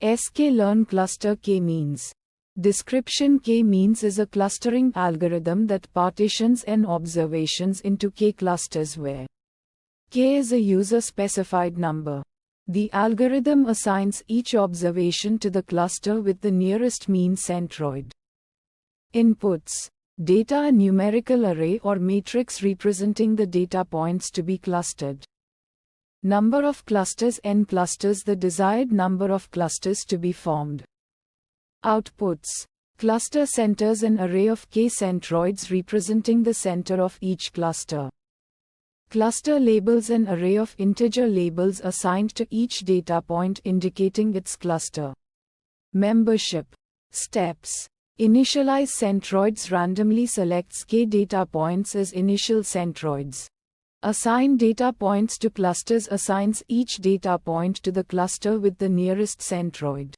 sklearn cluster k-means. Description k-means is a clustering algorithm that partitions n observations into k clusters where k is a user-specified number. The algorithm assigns each observation to the cluster with the nearest mean centroid. Inputs: data, a numerical array or matrix representing the data points to be clustered. Number of clusters, n clusters, the desired number of clusters to be formed. Outputs: cluster centers, an array of k centroids representing the center of each cluster. Cluster labels, an array of integer labels assigned to each data point indicating its cluster. Membership. Steps: initialize centroids, randomly selects k data points as initial centroids. Assign data points to clusters, assigns each data point to the cluster with the nearest centroid.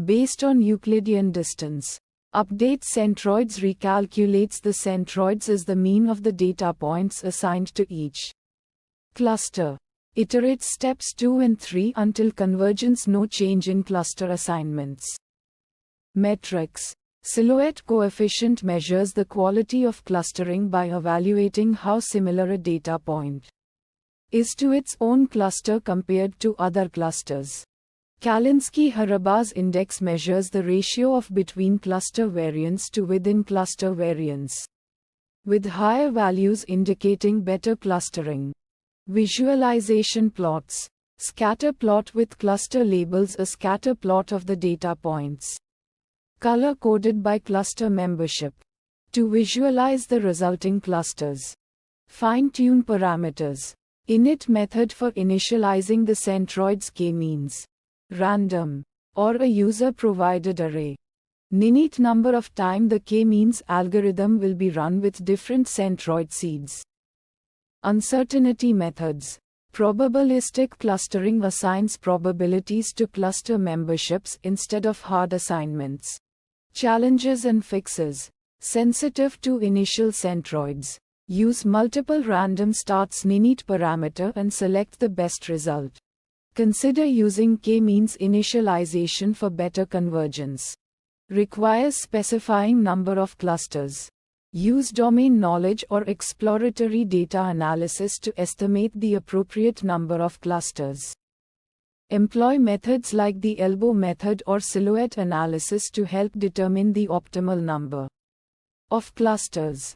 Based on Euclidean distance. Update centroids, recalculates the centroids as the mean of the data points assigned to each cluster. Iterates steps 2 and 3 until convergence, no change in cluster assignments. Metrics. Silhouette coefficient measures the quality of clustering by evaluating how similar a data point is to its own cluster compared to other clusters. Kalinski-Haraba's index measures the ratio of between cluster variance to within cluster variance, with higher values indicating better clustering. Visualization plots. Scatter plot with cluster labels, a scatter plot of the data points, color-coded by cluster membership, to visualize the resulting clusters. Fine-tune parameters. Init method for initializing the centroids k-means. Random, or a user-provided array. Ninit number of time the k-means algorithm will be run with different centroid seeds. Uncertainty methods. Probabilistic clustering assigns probabilities to cluster memberships instead of hard assignments. Challenges and fixes. Sensitive to initial centroids. Use multiple random starts ninit parameter and select the best result. Consider using k-means initialization for better convergence. Requires specifying number of clusters. Use domain knowledge or exploratory data analysis to estimate the appropriate number of clusters. Employ methods like the elbow method or silhouette analysis to help determine the optimal number of clusters.